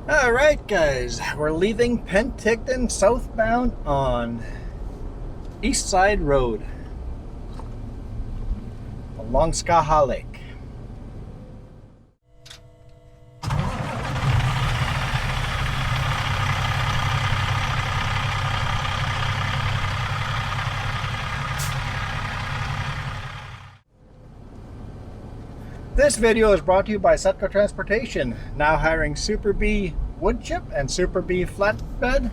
Alright guys, we're leaving Penticton southbound on East Side Road along Skaha Lake. This video is brought to you by Setco Transportation, now hiring Super B wood chip and Super B flatbed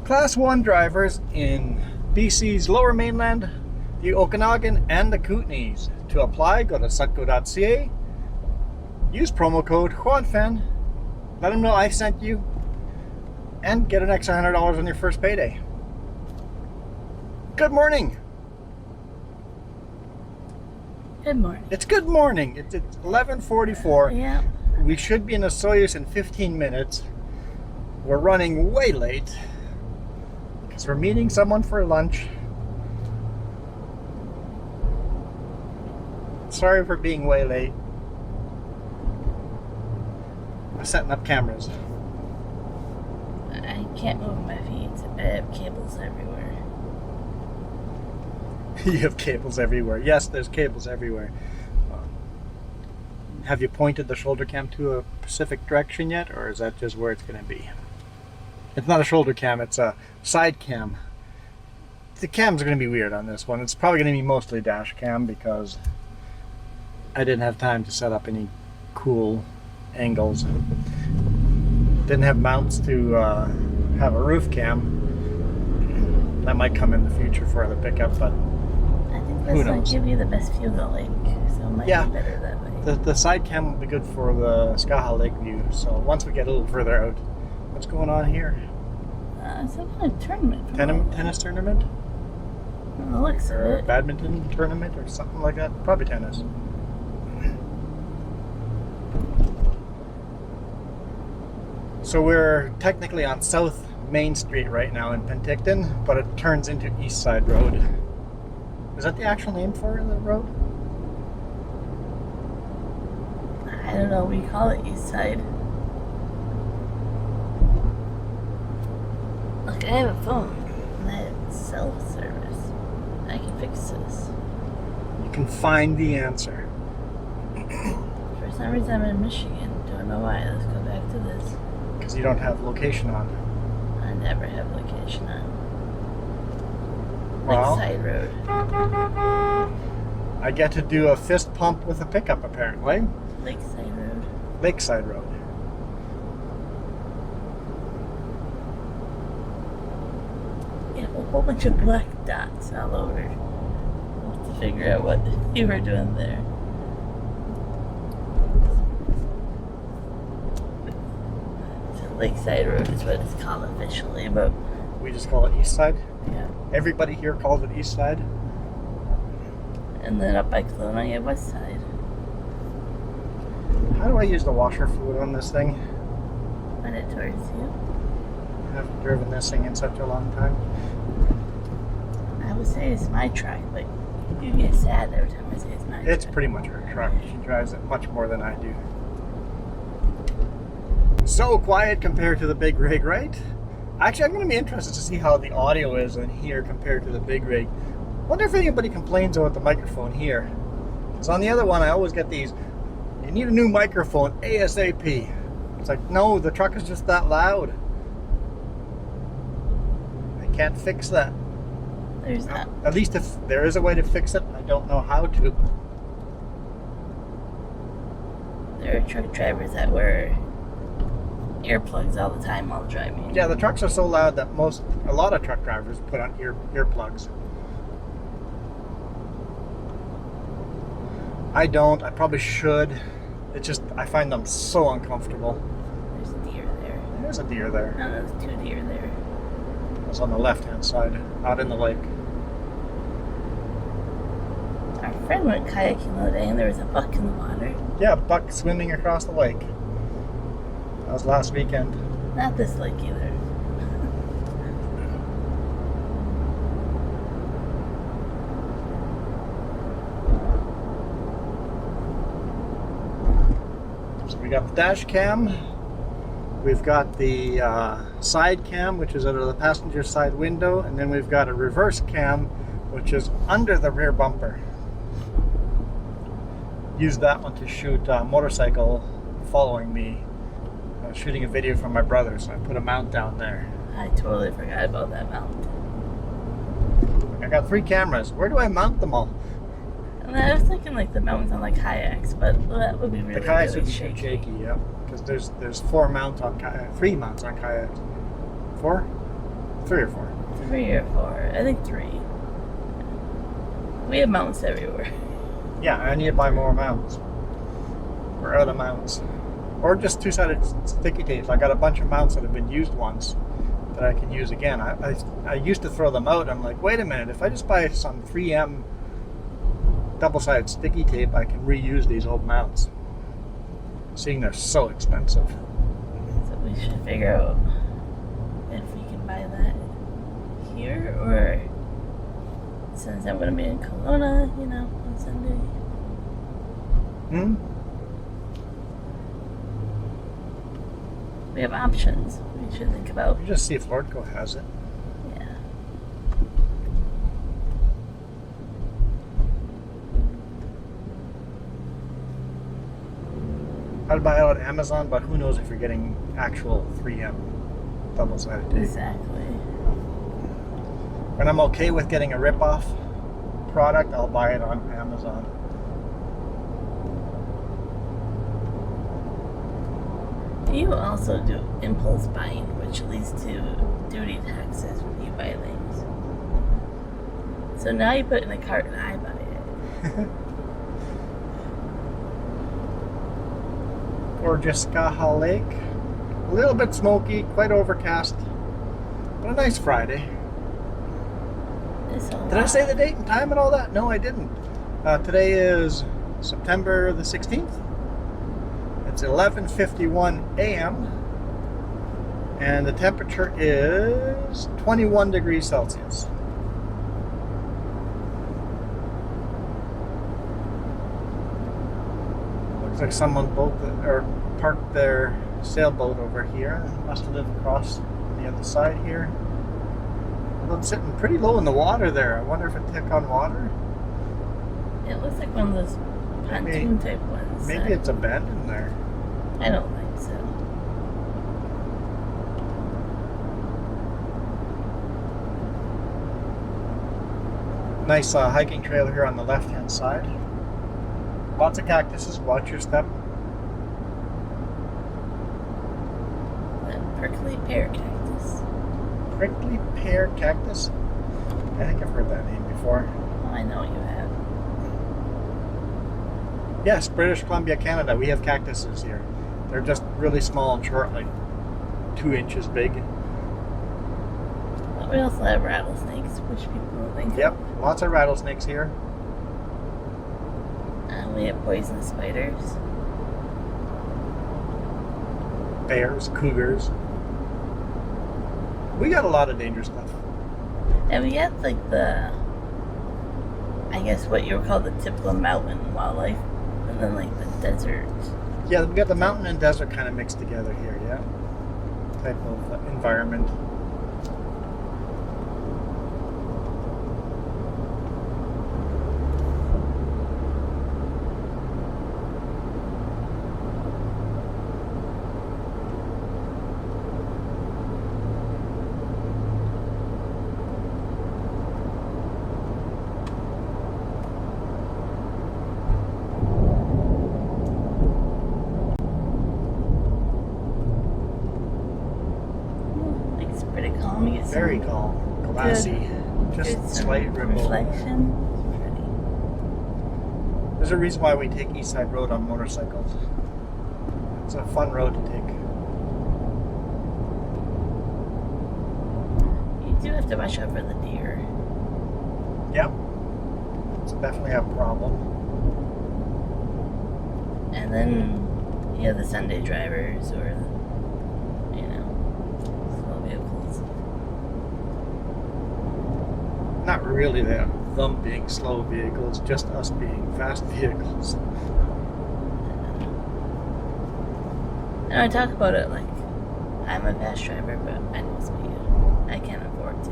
Class 1 drivers in BC's Lower Mainland, the Okanagan, and the Kootenays. To apply, go to setco.ca, use promo code JuanFan, let them know I sent you, and get an extra $100 on your first payday. Good morning! Good morning. It's good morning. It's 11:44. Yeah. We should be in a Soyuz in 15 minutes. We're running way late because we're meeting someone for lunch. Sorry for being way late. I'm setting up cameras. I can't move my feet. I have cables everywhere. You have cables everywhere. Yes, there's cables everywhere. Have you pointed the shoulder cam to a specific direction yet, or is that just where it's going to be? It's not a shoulder cam, it's a side cam. The cams are going to be weird on this one. It's probably going to be mostly dash cam because I didn't have time to set up any cool angles. Didn't have mounts to have a roof cam. That might come in the future for the pickup, but I think this will give you the best view of the lake, so it might be better that way. The side cam will be good for the Skaha Lake view. So once we get a little further out, what's going on here? Some kind of tournament. Tennis tournament? It looks Or a a badminton tournament or something like that? Probably tennis. So we're technically on South Main Street right now in Penticton, but it turns into East Side Road. Is that the actual name for the road? I don't know, we call it East Side. Look, I have a phone. And I have cell service. I can fix this. You can find the answer. For some reason I'm in Michigan. Don't know why. Let's go back to this. Because you don't have location on. I never have location on. Well, Lakeside Road. I get to do a fist pump with a pickup apparently. Lakeside Road. Lakeside Road. Yeah, a whole bunch of black dots all over. We'll have to figure out what you were doing there. So Lakeside Road is what it's called officially, but We just call it East Side. yeah. Everybody here calls it East Side. And then up by Kelowna, you have West Side. How do I use the washer fluid on this thing? Point it towards you. I haven't driven this thing in such a long time. I would say it's my truck, but you get sad every time I say it's my It's truck. pretty much her truck. She drives it much more than I do. So quiet compared to the big rig, right? Actually, I'm going to be interested to see how the audio is in here compared to the big rig. Wonder if anybody complains about the microphone here. Because on the other one, I always get these, you need a new microphone ASAP. It's like, no, the truck is just that loud. I can't fix that. There's not. At least if there is a way to fix it, I don't know how to. There are truck drivers that wear earplugs all the time while driving. Yeah, the trucks are so loud that a lot of truck drivers put on earplugs. I don't. I probably should. It's just, I find them so uncomfortable. There's a deer there. There's a deer there. No, there's two deer there. It's on the left-hand side, not in the lake. Our friend went kayaking the other day and there was a buck in the water. Yeah, a buck swimming across the lake. That was last weekend. Not this lake either. So we got the dash cam We've got the side cam, which is out of the passenger side window, and then we've got a reverse cam, which is under the rear bumper. Used that one to shoot a motorcycle following me. I was shooting a video from my brother, so I put a mount down there. I totally forgot about that mount. I got 3 cameras. Where do I mount them all? And I was thinking like the mounts on like kayaks, but that would be really, The kayaks really would be too shaky, yeah. Because there's 4 mounts on kayaks, 3 mounts on kayaks. 4? 3 or 4? 3 or 4. I think 3. We have mounts everywhere. Yeah, I need to buy more mounts. Or other mounts. Or just 2-sided sticky tapes. I got a bunch of mounts that have been used once that I can use again. I used to throw them out. I'm like, wait a minute, if I just buy some 3M double-sided sticky tape, I can reuse these old mounts. Seeing they're so expensive. So we should figure out if we can buy that here, or since I'm going to be in Kelowna, you know, on Sunday. We have options we should think about. Just see if Lordco has it. Yeah. I'd buy it on Amazon, but who knows if you're getting actual 3M double-sided tape. Exactly. When I'm okay with getting a rip-off product, I'll buy it on Amazon. You also do impulse buying, which leads to duty taxes when you buy things. So now you put it in the cart and I buy it. Gorgeous Skaha Lake. A little bit smoky, quite overcast, but a nice Friday. Did I say the date and time and all that? No, I didn't. Today is September the 16th. It's 11:51 a.m. and the temperature is 21 degrees Celsius. Looks like someone parked their sailboat over here. Must live across on the other side here. Although it's sitting pretty low in the water there. I wonder if it took on water. It looks like one of those pontoon type ones. Maybe it's a bend in there. I don't think so. Nice hiking trail here on the left-hand side. Lots of cactuses. Watch your step. That prickly pear cactus. Prickly pear cactus? I think I've heard that name before. Oh, I know you have. Yes, British Columbia, Canada. We have cactuses here. They're just really small and short, like 2 inches big. But we also have rattlesnakes, which people don't think Yep, lots of rattlesnakes here. And we have poisonous spiders. Bears, cougars. We got a lot of dangerous stuff. And we have like I guess what you would call the typical mountain wildlife, and then like the desert. Yeah, we got the mountain and desert kind of mixed together here, yeah. Type of environment. Very calm, glassy, just slight ripple. Reflection. Pretty. There's a reason why we take East Side Road on motorcycles. It's a fun road to take. You do have to watch out for the deer. Yep. It's definitely a problem. And then you have the Sunday drivers or, slow vehicles. Not really them being slow vehicles, just us being fast vehicles. And I talk about it like I'm a fast driver, but I know speed. I can't afford to.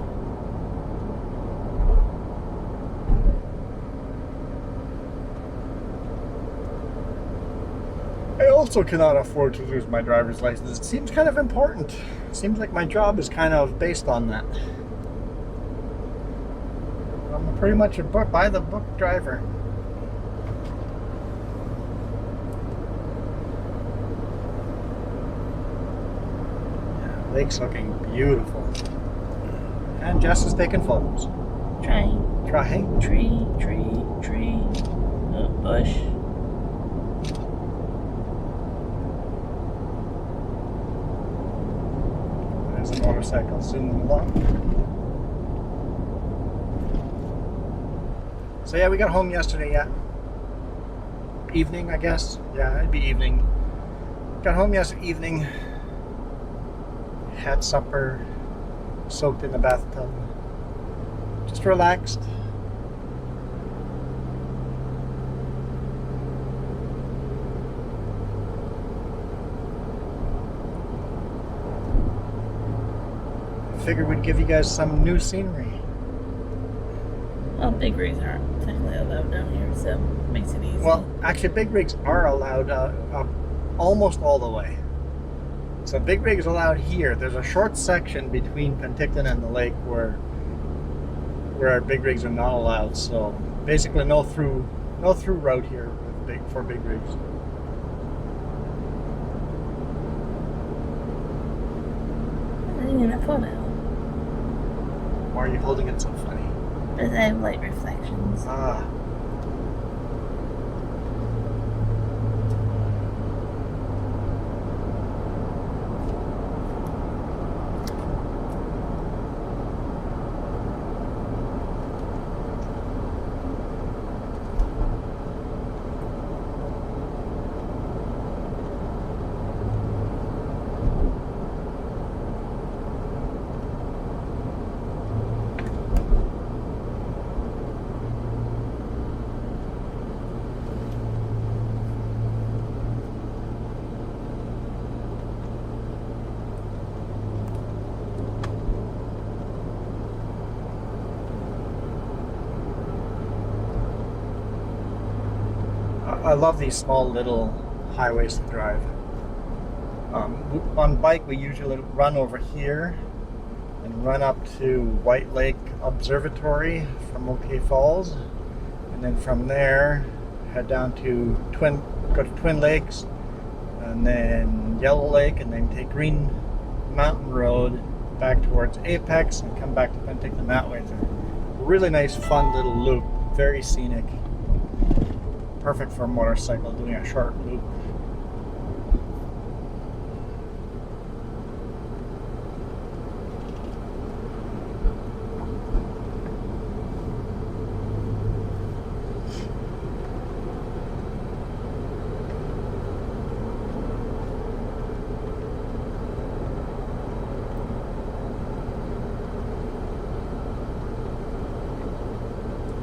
I also cannot afford to lose my driver's license. It seems kind of important. It seems like my job is kind of based on that. I'm pretty much a by the book driver. Yeah, lake's looking beautiful. And Jess is taking photos. Trying. Trying. Tree. Oh, bush. There's a motorcycle zooming along. So yeah, we got home yesterday. Yeah, evening, I guess. Yeah, it'd be evening. Got home yesterday evening. Had supper. Soaked in the bathtub. Just relaxed. Figured we'd give you guys some new scenery. Well, big rigs aren't technically allowed down here, so it makes it easy. Well, actually, big rigs are allowed almost all the way. So big rigs allowed here. There's a short section between Penticton and the lake where our big rigs are not allowed. So basically, no through route here for big rigs. I didn't get a photo. Why are you holding it so funny? Because I have light reflections. Ah. I love these small little highways to drive. On bike, we usually run over here and run up to White Lake Observatory from OK Falls, and then from there head down to go to Twin Lakes, and then Yellow Lake, and then take Green Mountain Road back towards Apex and come back to Penticton that way. It's a really nice, fun little loop, very scenic. Perfect for a motorcycle doing a short loop.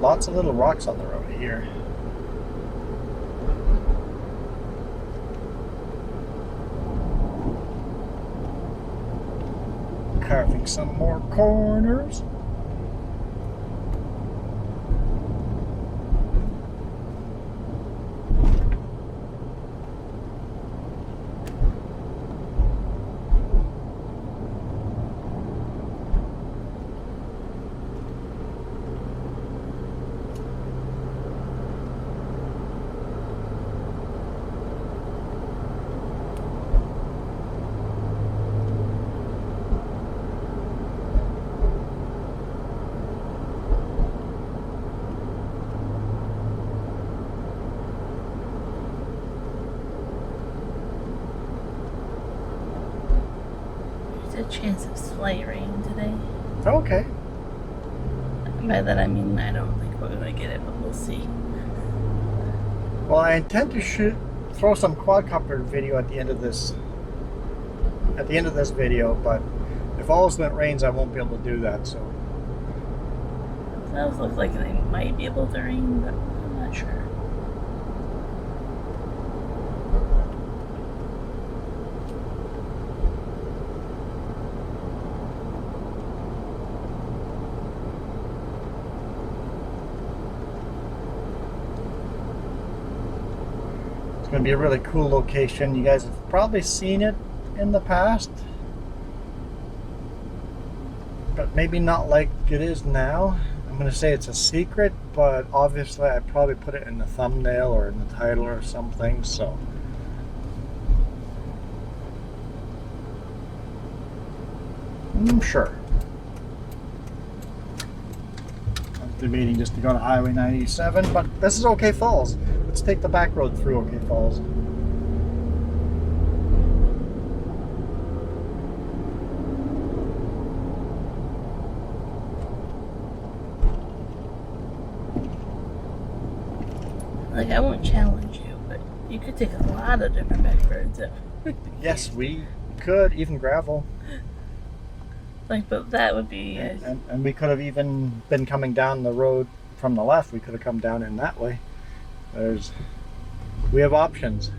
Lots of little rocks on the road here. Carving some more corners. There's a chance of slight rain today. Okay. By that I mean I don't think we're gonna get it, but we'll see. Well, I intend to throw some quadcopter video at the end of this video, but if all of it rains, I won't be able to do that. So It does look like they might be able to rain, but I'm not sure. going to be a really cool location. You guys have probably seen it in the past, but maybe not like it is now. I'm going to say it's a secret, but obviously I probably put it in the thumbnail or in the title or something, so I'm sure. I'm debating just to go to Highway 97, but this is OK Falls. Let's take the back road through OK Falls. Like, I won't challenge you, but you could take a lot of different back roads. Yes, we could, even gravel. Like, but that would be... And we could have even been coming down the road from the left. We could have come down in that way. We have options.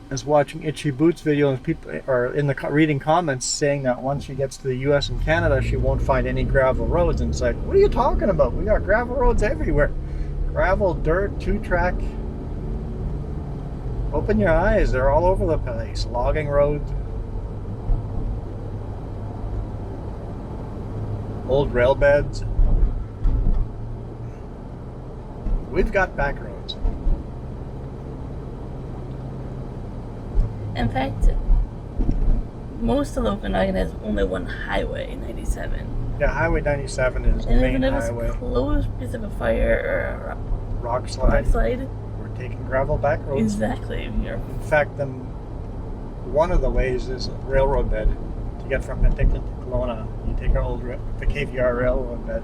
I was watching Itchy Boots video, and people are in the reading comments saying that once she gets to the US and Canada, she won't find any gravel roads. And it's like, what are you talking about? We got gravel roads everywhere. Gravel, dirt, 2-track. Open your eyes, they're all over the place. Logging roads. Old rail beds. We've got back roads. In fact, most of Okanagan has only one highway, 97. Yeah, Highway 97 is the And main even if it's highway. close because of a fire or a Rock slide. slide, We're taking gravel back roads. exactly. You're, In fact, one of the ways is a railroad bed. To get from Penticton to Kelowna, you take the KVR railroad bed.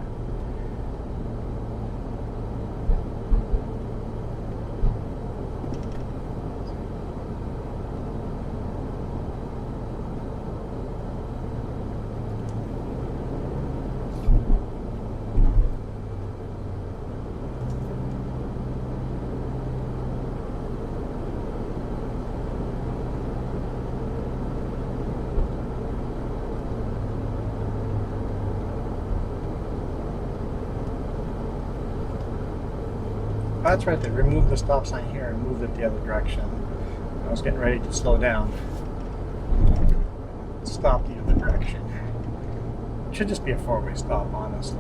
That's right, they removed the stop sign here and moved it the other direction. I was getting ready to slow down. Stop the other direction. It should just be a 4-way stop, honestly.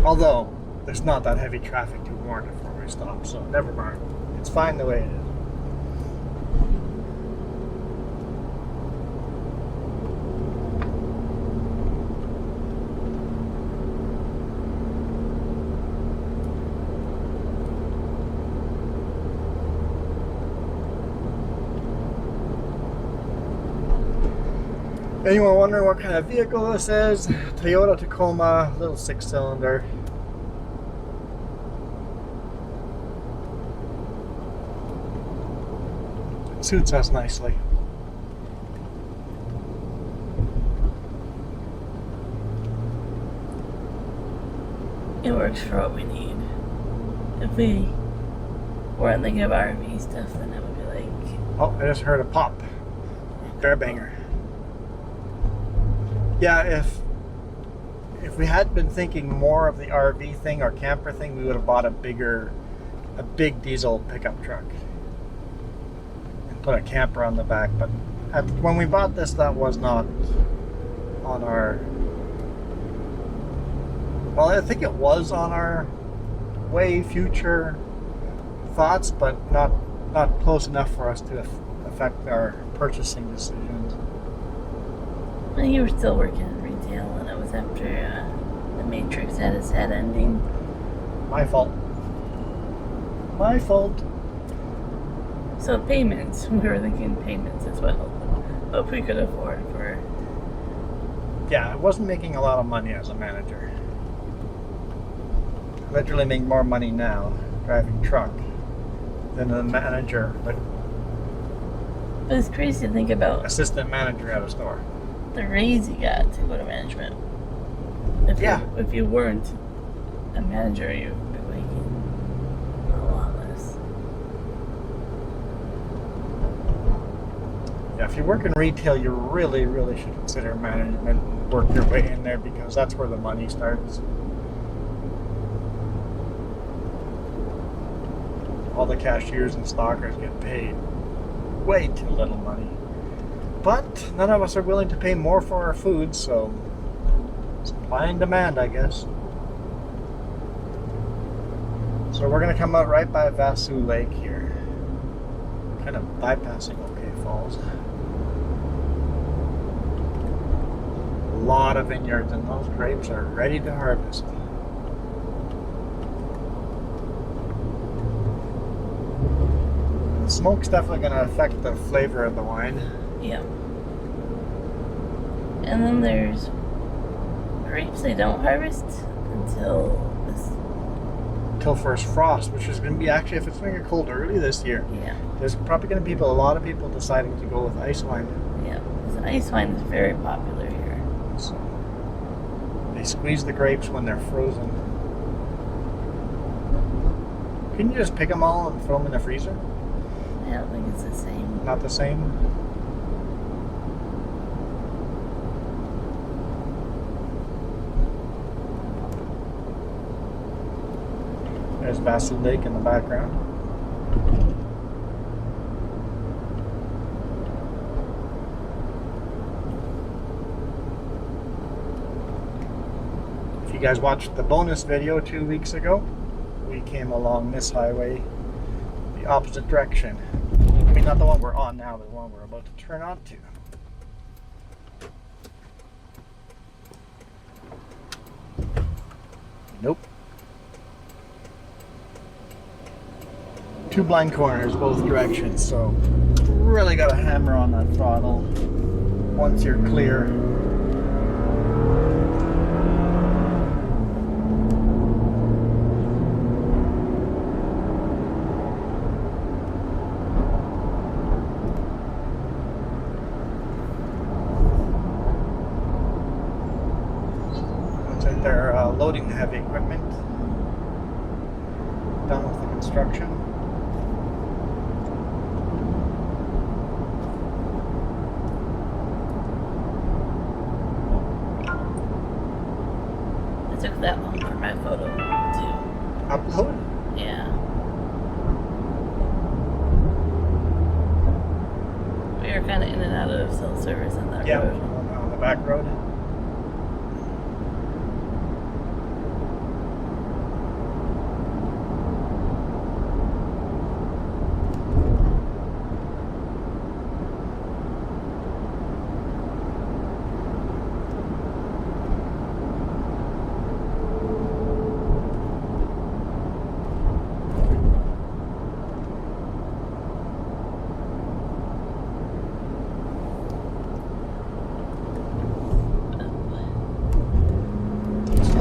Although, there's not that heavy traffic to warrant a 4-way stop, so never mind. It's fine the way it is. Anyone wondering what kind of vehicle this is? Toyota Tacoma, little 6-cylinder. It suits us nicely. it works for what we need. If we weren't thinking of RV stuff, then it would be like... Oh, I just heard a pop. Bear banger. Yeah, if we had been thinking more of the RV thing or camper thing, we would have bought a big diesel pickup truck and put a camper on the back. But when we bought this, that was not on our... Well, I think it was on our way future thoughts, but not close enough for us to affect our purchasing decisions. Well, you were still working in retail, and it was after the Matrix had a sad ending. My fault. My fault. So payments, we were thinking payments as well. Hope we could afford for... Yeah, I wasn't making a lot of money as a manager. I literally make more money now driving truck than a manager, but But it's crazy to think about assistant manager at a store. the raise you got to go to management. If you weren't a manager, you'd be making a lot less. Yeah, if you work in retail, you really, really should consider management and work your way in there because that's where the money starts. All the cashiers and stockers get paid way too little money. But none of us are willing to pay more for our food, so supply and demand, I guess. So we're going to come out right by Vasu Lake here. Kind of bypassing OK Falls. A lot of vineyards and those grapes are ready to harvest. The smoke's definitely going to affect the flavor of the wine. Yeah. And then there's grapes they don't harvest until first frost, which is going to be actually, if it's going to get cold early this year, yeah. There's probably going to be a lot of people deciding to go with ice wine. Yeah, because ice wine is very popular here. So they squeeze the grapes when they're frozen. Can you just pick them all and throw them in the freezer? I don't think it's the same. Not the same? There's Vasu Lake in the background. If you guys watched the bonus video 2 weeks ago, we came along this highway the opposite direction. I mean, not the one we're on now, but the one we're about to turn onto. Nope. Two blind corners both directions, so really got to hammer on that throttle once you're clear. Looks like they're loading the heavy equipment. Done with the construction. Took that long for my photo to Upload? Yeah. We were kind of in and out of cell service on that road. On the back road.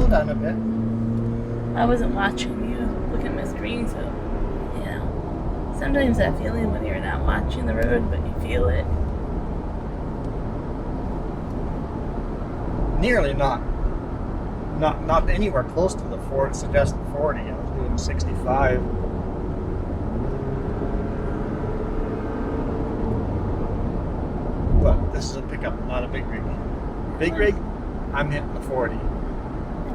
Down a bit. I wasn't watching you look at my screen, so yeah. Sometimes that feeling when you're not watching the road, but you feel it. Nearly not anywhere close to the suggested 40. I was doing 65. Well, this is a pickup, not a big rig. Big rig, I'm hitting the 40.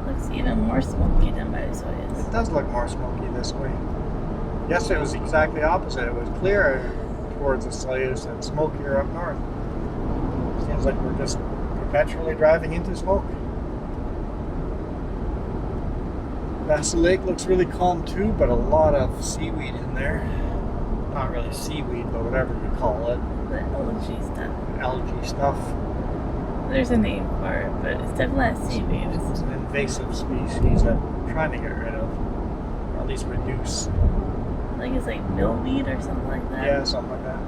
Looks even more smoky than my Soyuz. It does look more smoky this way. Yesterday it was exactly opposite. It was clearer towards the Soyuz and smokier up north. Seems like we're just perpetually driving into smoke. Vasu Lake looks really calm too, but a lot of seaweed in there. Not really seaweed, but whatever you call it. The algae stuff. Algae stuff. There's a name for it, but it's definitely not seaweed. It's an invasive species that I'm trying to get rid of, or at least reduce. I think it's like millweed or something like that. Yeah, something like that.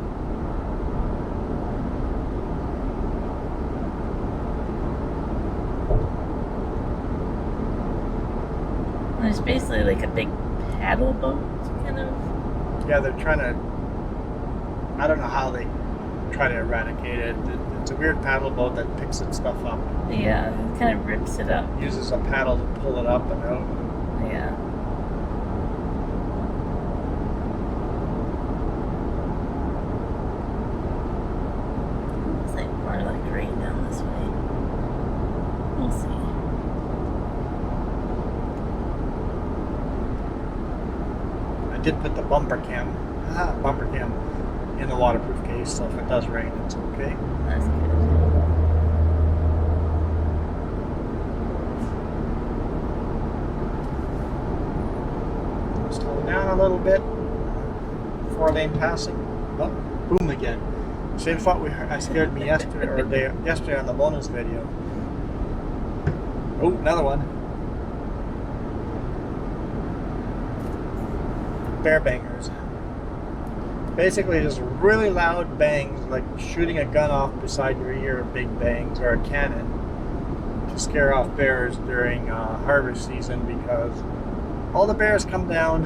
And there's basically like a big paddle boat, kind of. Yeah, they're trying to. I don't know how they try to eradicate it. It's a weird paddle boat that picks its stuff up. Yeah, it kind of rips it up. Uses a paddle to pull it up and out. Yeah. did put the bumper cam in the waterproof case, so if it does rain, it's okay. That's good. Slow down a little bit. 4-lane passing. Oh, boom again. Same spot I scared me yesterday on the bonus video. Oh, another one. Bear bangers. Basically just really loud bangs, like shooting a gun off beside your ear, big bangs, or a cannon, to scare off bears during harvest season, because all the bears come down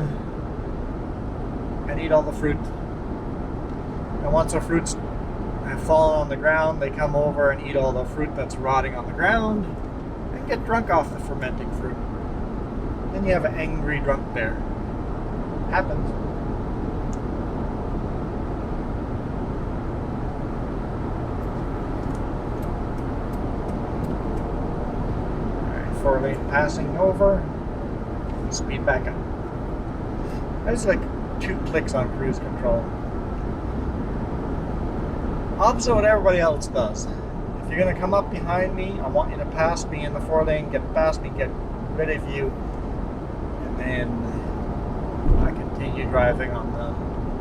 and eat all the fruit. And once the fruits have fallen on the ground, they come over and eat all the fruit that's rotting on the ground and get drunk off the fermenting fruit. Then you have an angry drunk bear. Happens. Alright, 4-lane passing over. Speed back up. That's like 2 clicks on cruise control. Opposite what everybody else does. If you're going to come up behind me, I want you to pass me in the 4-lane, get past me, get rid of you, and then I continue driving on the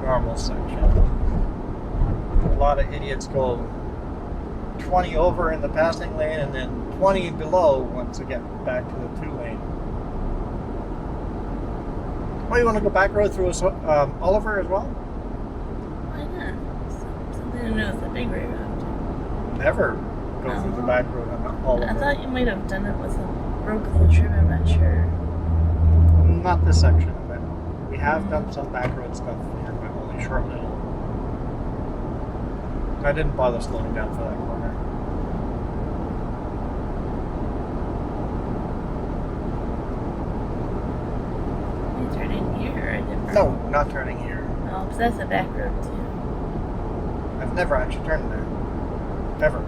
normal section. A lot of idiots go 20 over in the passing lane and then 20 below once they get back to the 2-lane. Oh, you want to go back road through Oliver as well? Why not? Something to know with the big road. Never go through the back road on Oliver. I thought you might have done it with a road closure, but I'm not sure. Not this section of it. We have done some back road stuff here, but only short little. I didn't bother slowing down for that corner. You turning here or a different? No, not turning here. Oh, because that's a back road too. I've never actually turned there. Ever.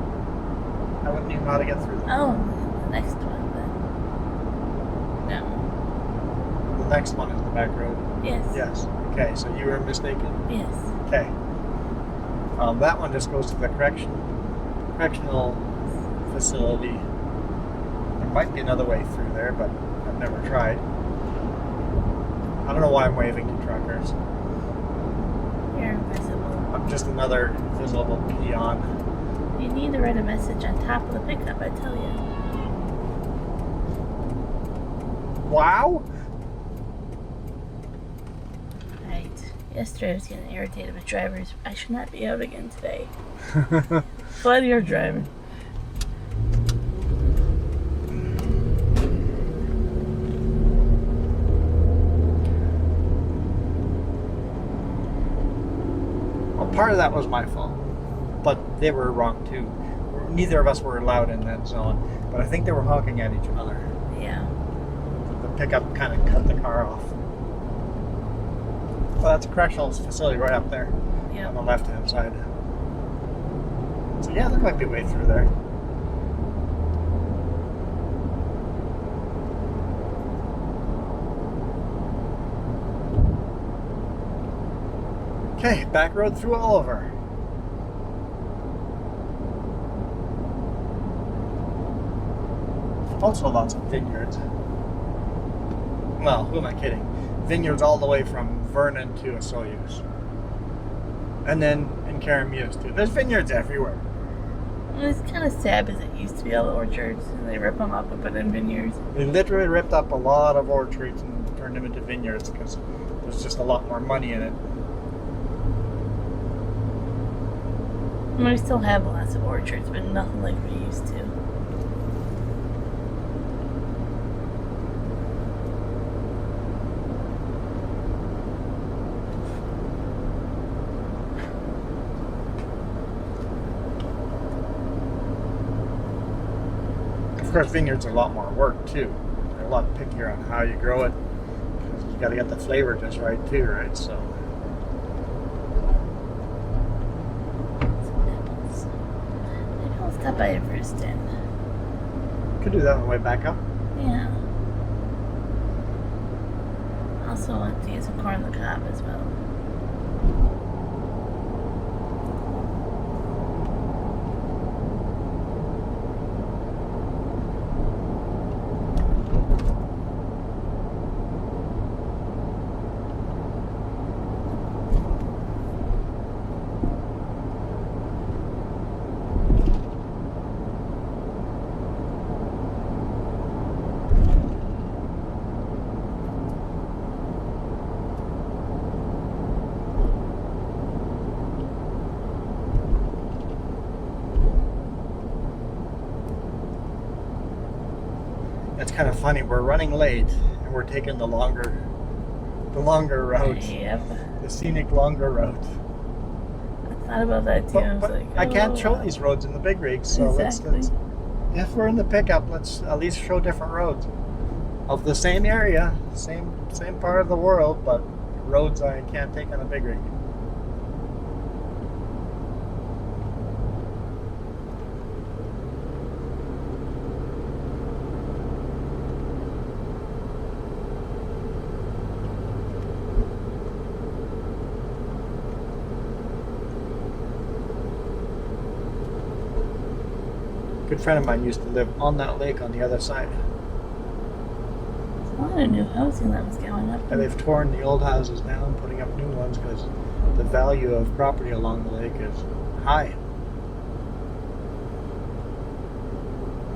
I wouldn't even know how to get through there. Oh, the next one then. No. The next one is the back road. Yes. Yes. Okay, so you were mistaken. Yes. Okay. That one just goes to the correctional facility. There might be another way through there, but I've never tried. I don't know why I'm waving to truckers. You're invisible. I'm just another invisible peon. You need to write a message on top of the pickup, I tell you. Wow! Right. Yesterday I was getting irritated with drivers. I should not be out again today. Glad you're driving. Well, part of that was my fault, but they were wrong too. Neither of us were allowed in that zone, but I think they were honking at each other. Yeah. The pickup kind of cut the car off. Well, that's a correctional facility right up there Yeah. on the left-hand side. So yeah, there might be a way through there. Okay, back road through Oliver. Also lots of vineyards. Well, who am I kidding? Vineyards all the way from Vernon to Osoyoos. And then in Karamuse too. There's vineyards everywhere. It's kind of sad because it used to be all the orchards, and they rip them up and put in vineyards. They literally ripped up a lot of orchards and turned them into vineyards because there's just a lot more money in it. And we still have lots of orchards, but nothing like we used to. Of course, vineyards are a lot more work too. They're a lot pickier on how you grow it. Because you got to get the flavor just right too, right? So. Maybe I'll stop by it for a stint. Could do that on the way back up. Yeah. I'll also want to use a corn on the cob as well. It's kind of funny. We're running late, and we're taking the longer route. Yep. The scenic longer route. I thought about that too. But, I was but like, I can't oh, show these roads in the big rigs, so Exactly. let's if we're in the pickup, let's at least show different roads of the same area, same part of the world, but roads I can't take on a big rig. A good friend of mine used to live on that lake on the other side. There's a lot of new housing that was going up. And they've torn the old houses down, putting up new ones because the value of property along the lake is high.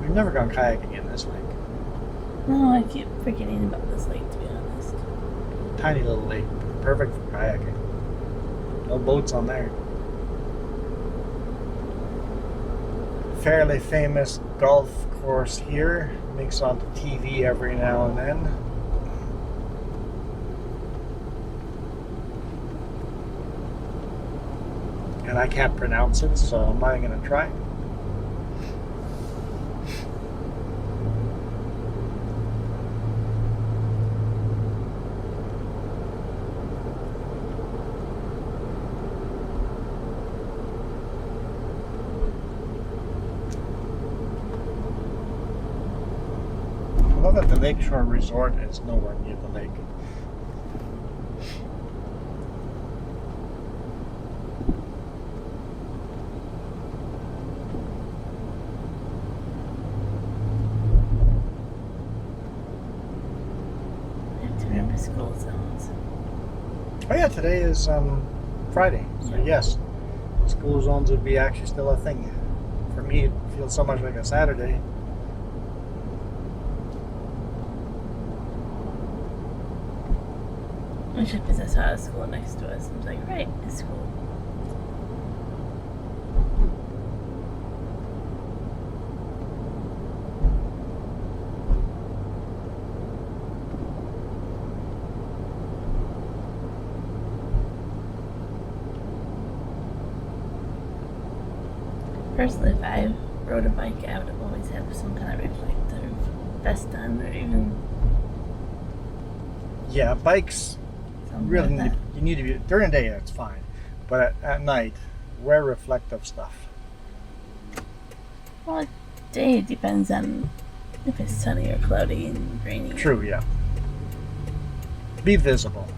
We've never gone kayaking in this lake. No, I keep forgetting about this lake, to be honest. Tiny little lake, perfect for kayaking. No boats on there. Fairly famous golf course here. Makes onto TV every now and then. And I can't pronounce it, so I'm not even going to try. I love that the Lakeshore Resort is nowhere near the lake. I have to remember school zones. Oh yeah, today is Friday, so Yeah. yes, school zones would be actually still a thing. For me, it feels so much like a Saturday. Which is because I saw a school next to us. I was like, right, it's school. Personally, if I rode a bike, I would always have some kind of reflective vest on, or even Yeah, bikes something really like that. you need to be during the day. That's fine, but at night, wear reflective stuff. Well, day depends on if it's sunny or cloudy and rainy. True, yeah. Be visible.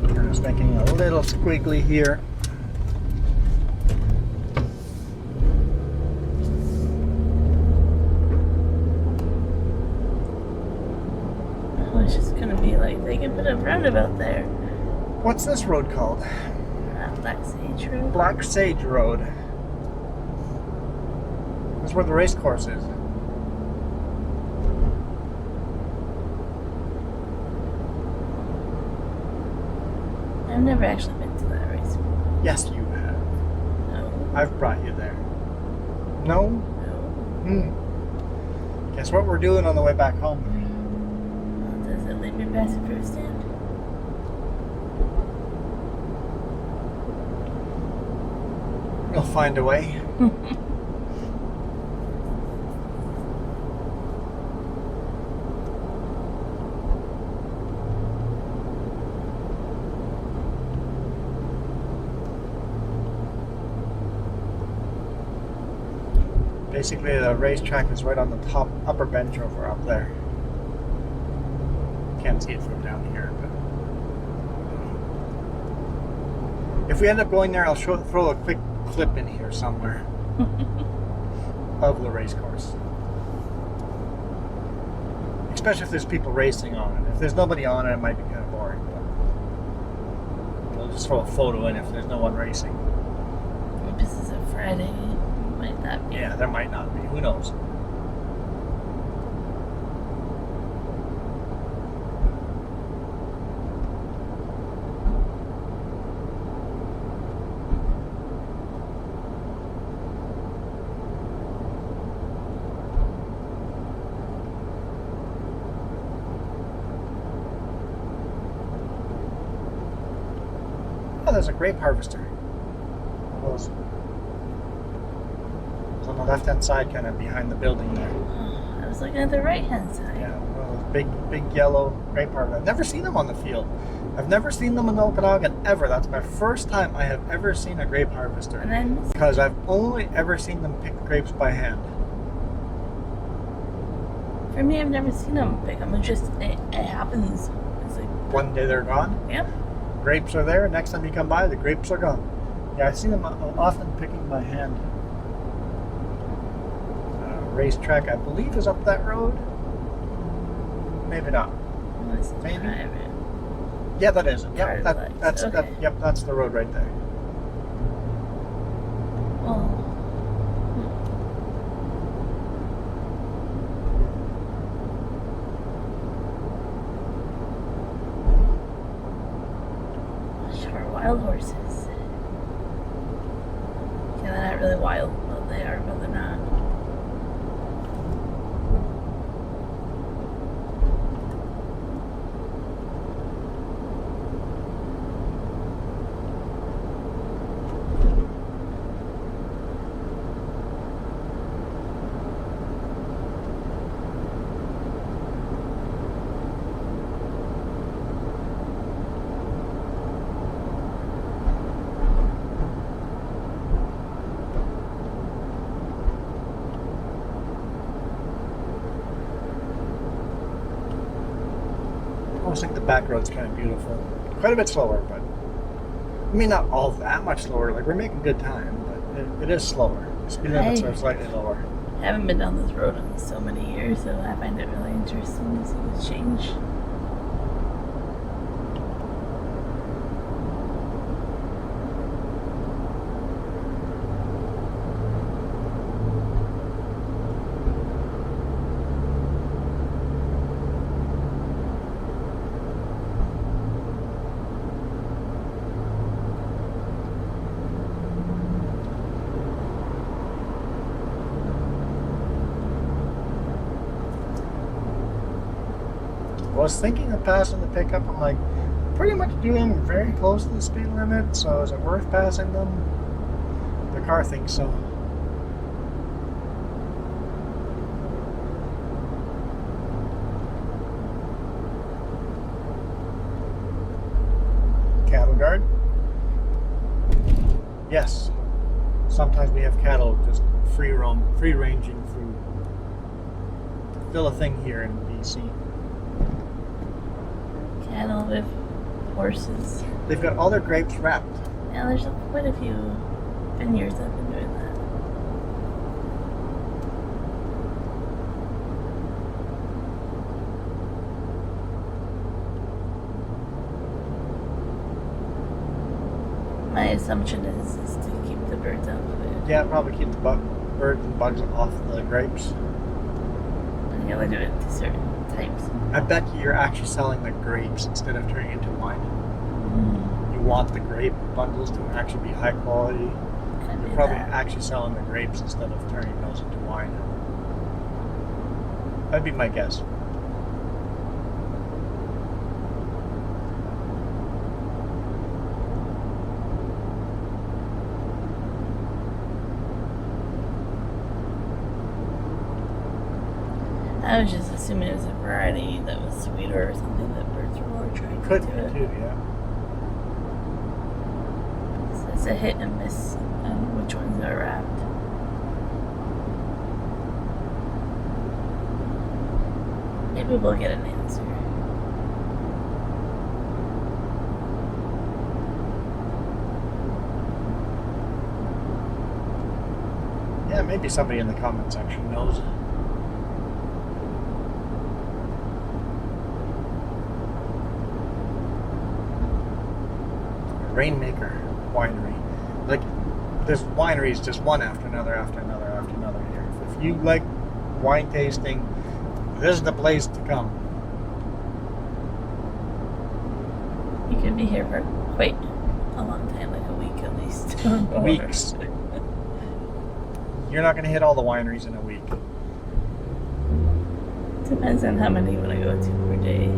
I'm just making a little squiggly here. Oh, it's just gonna be like they can put a roundabout there. What's this road called? Black Sage Road. Black Sage Road. That's where the race course is. I've never actually been to that race. Yes, you have. No. I've brought you there. No? No. Guess what we're doing on the way back home? Does it leave me past the fruit stand? We'll find a way. Basically, the racetrack is right on the top upper bench over up there. Can't see it from down here, but if we end up going there, I'll throw a quick clip in here somewhere of the race course. Especially if there's people racing on it. If there's nobody on it, it might be kind of boring. But we'll just throw a photo in if there's no one racing. If this is a Friday, might not be. Yeah, there might not be. Who knows? Oh, there's a grape harvester. Those on the left-hand side, kind of behind the building there. I was looking at the right-hand side. Yeah, one of those big yellow grape harvesters. I've never seen them on the field. I've never seen them in Okanagan ever. That's my first time I have ever seen a grape harvester. And I missed Because I've only ever seen them pick grapes by hand. For me, I've never seen them pick them. It happens. It's like, One day they're gone. yep. Grapes are there. Next time you come by, the grapes are gone. Yeah, I've seen them often picking by hand. Racetrack, I believe, is up that road. Maybe not. Maybe. Private. Yeah, that is it. Yep, Card lights, that's okay. that's the road right there. Oh. Sure, wild horses. Yeah, they're not really wild. Well, they are, but they're not. I always think the back road's kind of beautiful. Quite a bit slower, but I mean, not all that much slower. Like, we're making good time, but it is slower. The speed limits are slightly lower. I haven't been down this road in so many years, so I find it really interesting to see this change. I was thinking of passing the pickup. I'm like, pretty much doing very close to the speed limit, so is it worth passing them? The car thinks so. Cattle guard? Yes. Sometimes we have cattle just free ranging through. Still a thing here in BC. Cattle with horses. They've got all their grapes wrapped. Yeah, there's quite a few vineyards that have been doing that. My assumption is to keep the birds out of it. Yeah, probably keep the birds and bugs off the grapes. And you only do it to certain types. I bet you're actually selling the grapes instead of turning it into wine. You want the grape bundles to actually be high quality. Could be You're probably that. actually selling the grapes instead of turning those into wine. That'd be my guess. I was just assuming it was a variety that was sweeter or something that birds were more attracted Could to be it. too, yeah. So it's a hit and miss on which ones are wrapped. Maybe we'll get an answer. Yeah, maybe somebody in the comment section knows. Rainmaker Winery. Like, there's wineries just one after another after another after another here. If you like wine tasting, this is the place to come. You could be here for quite a long time, like a week at least. Weeks. You're not going to hit all the wineries in a week. Depends on how many you want to go to per day.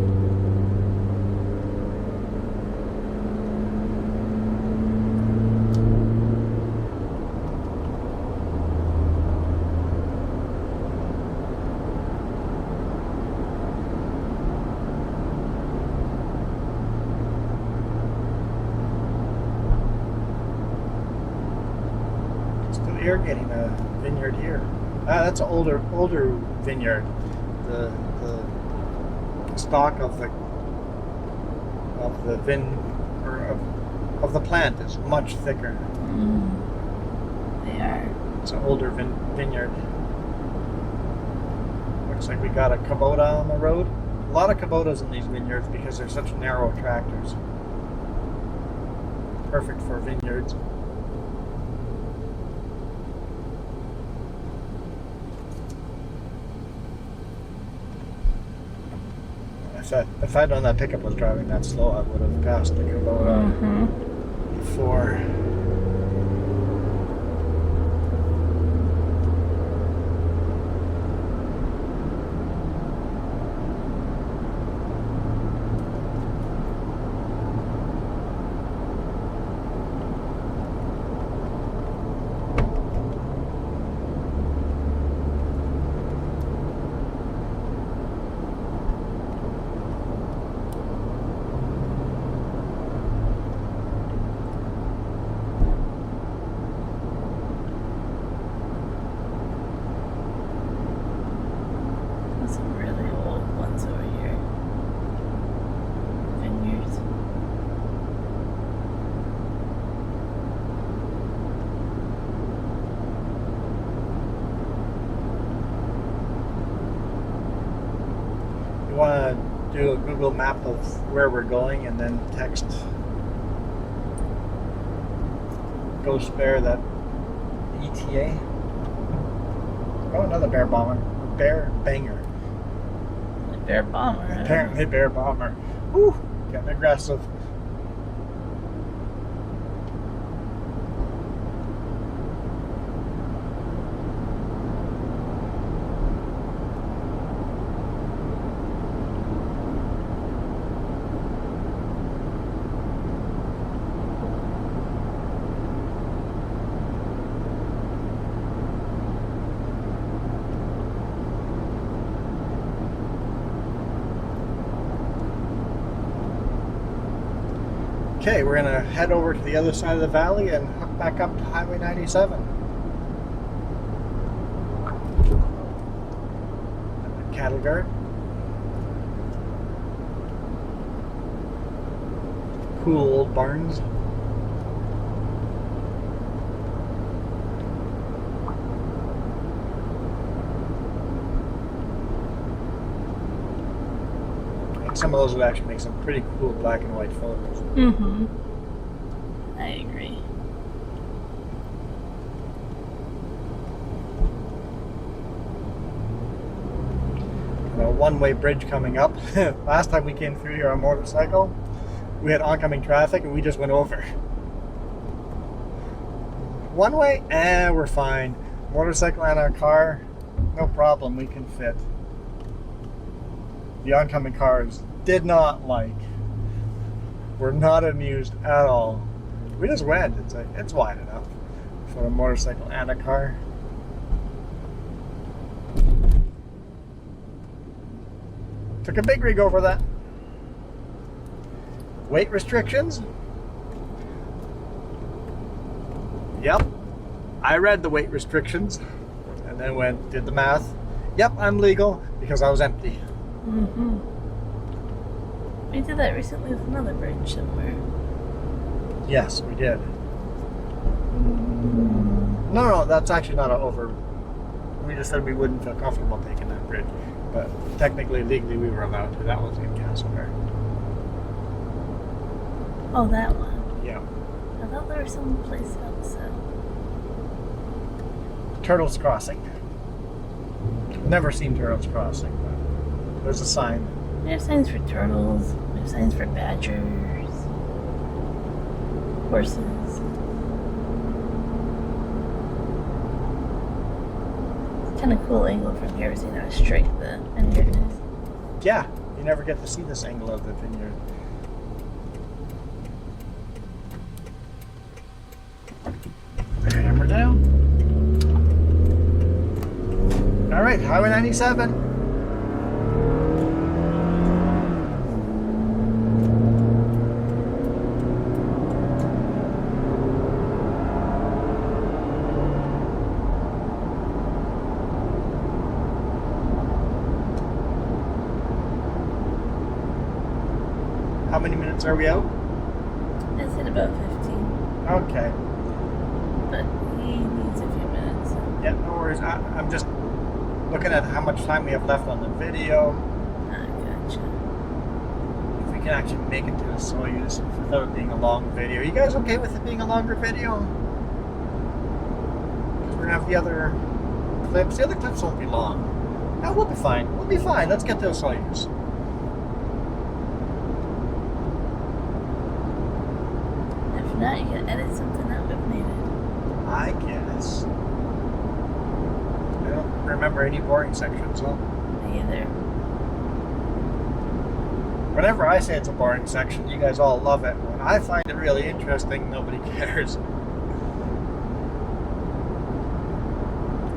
Still irrigating the vineyard here. Ah, that's an older vineyard. The stalk of the of the plant is much thicker. They are. It's an older vineyard. Looks like we got a Kubota on the road. A lot of Kubotas in these vineyards because they're such narrow tractors. Perfect for vineyards. If I'd known that pickup was driving that slow, I would have passed the Kubota before. Some really old ones over here. Vineyards. You want to do a Google map of where we're going and then text go spare that ETA. Oh, another bear banger. Bear bomber. Apparently bear bomber. Woo, getting aggressive. Okay, we're gonna head over to the other side of the valley and hook back up to Highway 97. Cattle guard. Cool old barns. Some of those would actually make some pretty cool black and white photos. I agree. A one-way bridge coming up. Last time we came through here on a motorcycle, we had oncoming traffic and we just went over. One way, we're fine. Motorcycle and our car, no problem, we can fit. The oncoming cars did not like. We're not amused at all. We just went. It's wide enough for a motorcycle and a car. Took a big rig over that. Weight restrictions? Yep. I read the weight restrictions and then did the math. Yep, I'm legal because I was empty. Mm-hmm. We did that recently with another bridge somewhere. Yes, we did. No, that's actually not over. We just said we wouldn't feel comfortable taking that bridge. But technically, legally, we were allowed to. That was in Castleberry. Oh, that one. Yeah. I thought there was some place else. Turtles Crossing. Never seen Turtles Crossing, but there's a sign. We have signs for turtles. We have signs for badgers. Horses. It's kind of cool angle from here, seeing how straight the vineyard is. Yeah, you never get to see this angle of the vineyard. Hammer down. All right, Highway 97. How many minutes are we out? I said about 15, Okay. but he needs a few minutes. So. Yeah, no worries. I'm just looking at how much time we have left on the video. Ah, gotcha. If we can actually make it to the Soyuz without it being a long video. You guys okay with it being a longer video? Because we're going to have the other clips. The other clips won't be long. No, we'll be fine. We'll be fine. Let's get to the Soyuz. If not, you can edit something out if needed. I guess. I don't remember any boring sections, though. Me either. Whenever I say it's a boring section, you guys all love it. When I find it really interesting, nobody cares.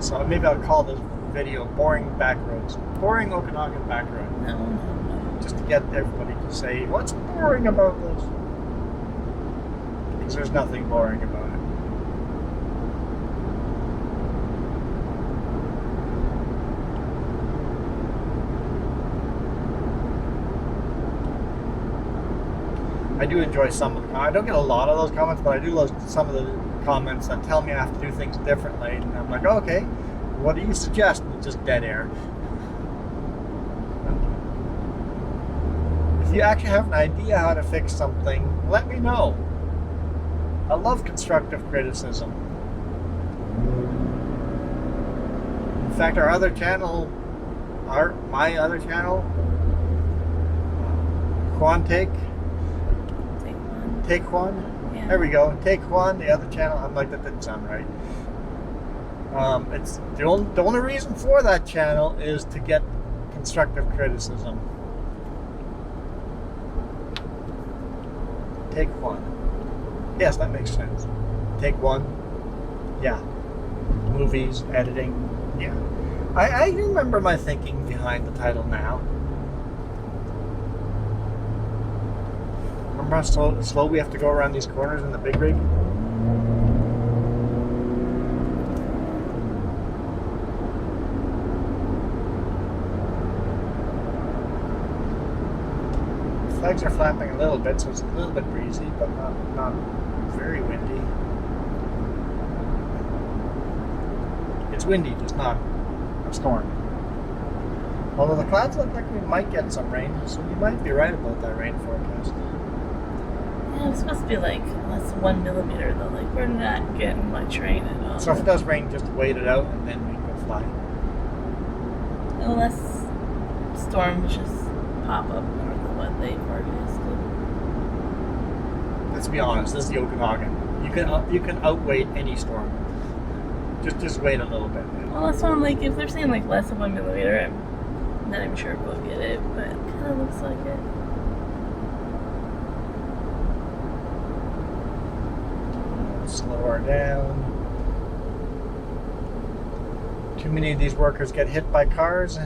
So maybe I'll call this video Boring Backroads. Boring Okanagan Backroad. No. Just to get everybody to say, what's boring about this? Because there's nothing boring about it. I do enjoy some of the comments. I don't get a lot of those comments, but I do love some of the comments that tell me I have to do things differently. And I'm like, okay, what do you suggest? And it's just dead air. If you actually have an idea how to fix something, let me know. I love constructive criticism. In fact, my other channel, Quantake. Take one. Yeah. There we go. Take one. The other channel. I'm like, that didn't sound right. It's the only reason for that channel is to get constructive criticism. Take one. Yes, that makes sense. Take one. Yeah. Movies, editing. Yeah. I remember my thinking behind the title now. Remember how slow we have to go around these corners in the big rig? Flags are flapping a little bit, so it's a little bit breezy, but not very windy. It's windy, just not a storm. Although the clouds look like we might get some rain, so you might be right about that rain forecast. Yeah, it's supposed to be like less than 1 millimeter though. Like we're not getting much rain at all. So if it does rain, just wait it out and then we can go fly. Unless storms just pop up north of what they forecasted. Let's be honest, this is the Okanagan. You can outwait any storm. Just wait a little bit. Well, that's why I'm like, if they're saying like less than 1 millimeter, then I'm sure we'll get it. But it kind of looks like it. Slow her down. Too many of these workers get hit by cars.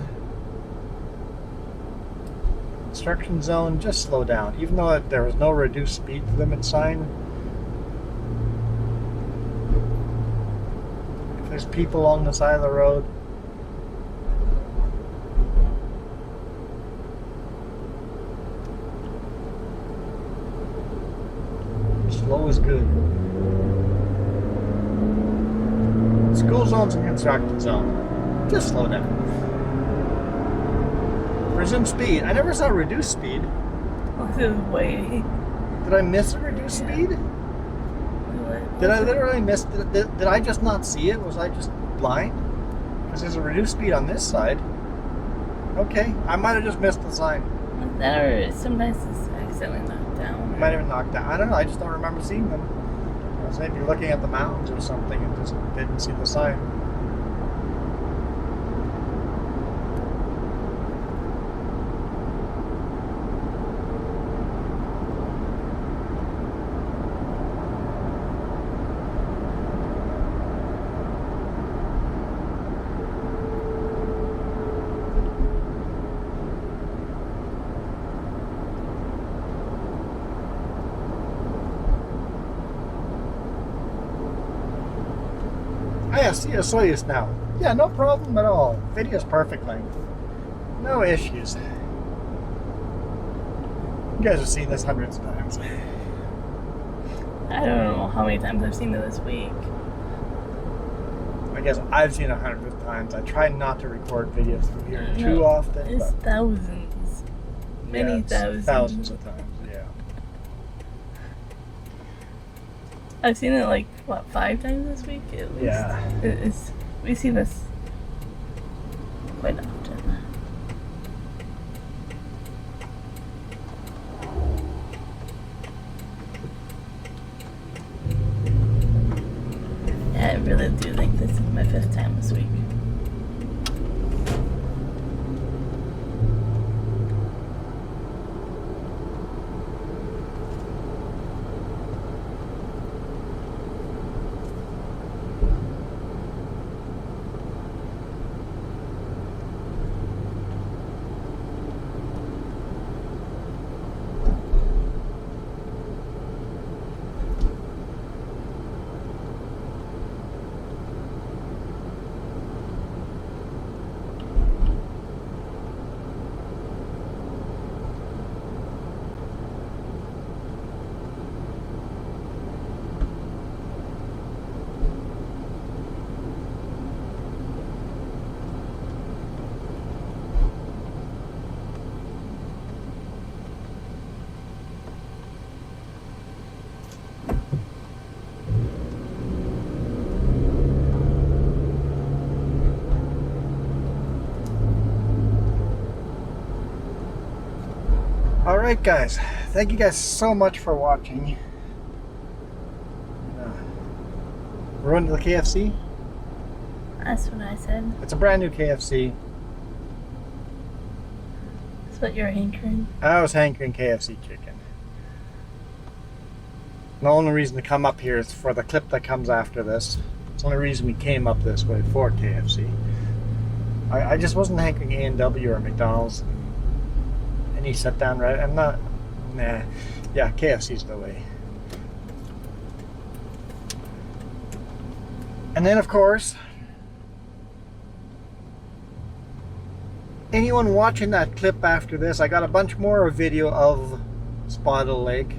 Construction zone, just slow down. Even though there was no reduced speed limit sign. If there's people along the side of the road, was good. School zones and construction zone. Just slow down. Resume speed. I never saw reduced speed. This is way. Did I miss a reduced speed? Did I literally miss? Did I just not see it? Was I just blind? Because there's a reduced speed on this side. Okay, I might have just missed the sign. That or sometimes it's accidentally knocked down. Might have been knocked down. I don't know. I just don't remember seeing them. I was maybe looking at the mountains or something and just didn't see the sign. I see a Soyuz now. Yeah, no problem at all. Video's perfect length. No issues. You guys have seen this hundreds of times. I don't know how many times I've seen it this week. I guess I've seen 100 times. I try not to record videos through here too often. It's thousands. Many thousands. Thousands of times, yeah. I've seen it like, what, 5 times this week at least? Yeah. We see this quite often. Yeah, I really do think this is my 5th time this week. Alright guys, thank you guys so much for watching. We're going to the KFC. That's what I said. It's a brand new KFC. That's what you're hankering. I was hankering KFC chicken. The only reason to come up here is for the clip that comes after this. It's the only reason we came up this way for KFC. I just wasn't hankering A&W or McDonald's. Any sit down, right? I'm not. Nah. Yeah, KFC's the way. And then, of course, anyone watching that clip after this, I got a bunch more of video of Spotted Lake.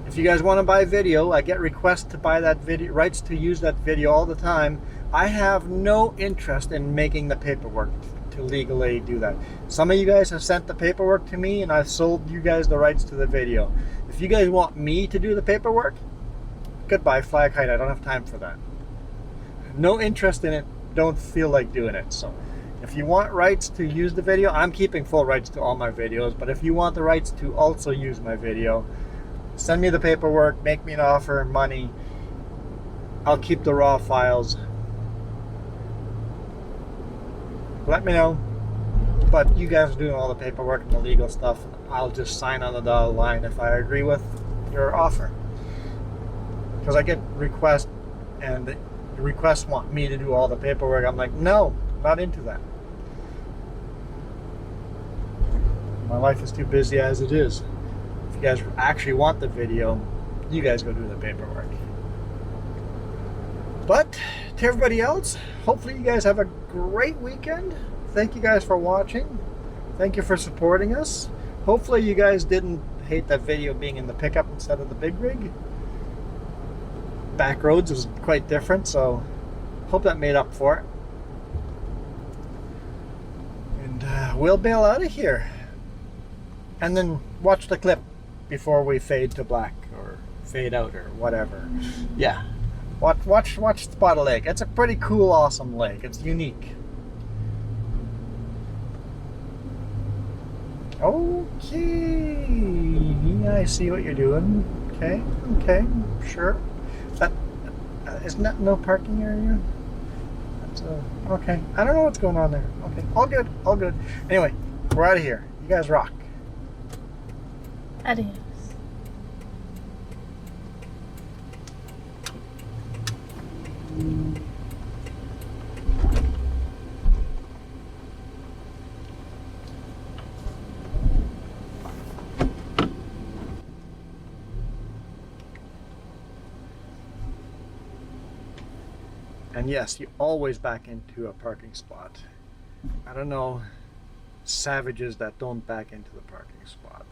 If you guys want to buy video, I get requests to buy that video, rights to use that video all the time. I have no interest in making the paperwork to legally do that. Some of you guys have sent the paperwork to me and I've sold you guys the rights to the video. If you guys want me to do the paperwork, goodbye, fly a kite. I don't have time for that. No interest in it, don't feel like doing it. So if you want rights to use the video, I'm keeping full rights to all my videos, but if you want the rights to also use my video, send me the paperwork, make me an offer, money. I'll keep the raw files. Let me know. But you guys are doing all the paperwork and the legal stuff. I'll just sign on the dotted line if I agree with your offer. Because I get requests, and the requests want me to do all the paperwork. I'm like, no, not into that. My life is too busy as it is. If you guys actually want the video, you guys go do the paperwork. But to everybody else, hopefully you guys have a great weekend. Thank you guys for watching. Thank you for supporting us. Hopefully you guys didn't hate that video being in the pickup instead of the big rig. Backroads was quite different, so hope that made up for it. And we'll bail out of here. And then watch the clip before we fade to black or fade out or whatever. Yeah. Watch Spot a Lake. It's a pretty cool, awesome lake. It's unique. Okay. I see what you're doing. Okay. Okay. Sure. That isn't that no parking area? That's okay. I don't know what's going on there. Okay. All good. All good. Anyway, we're out of here. You guys rock. Adios. And yes, you always back into a parking spot. I don't know savages that don't back into the parking spot.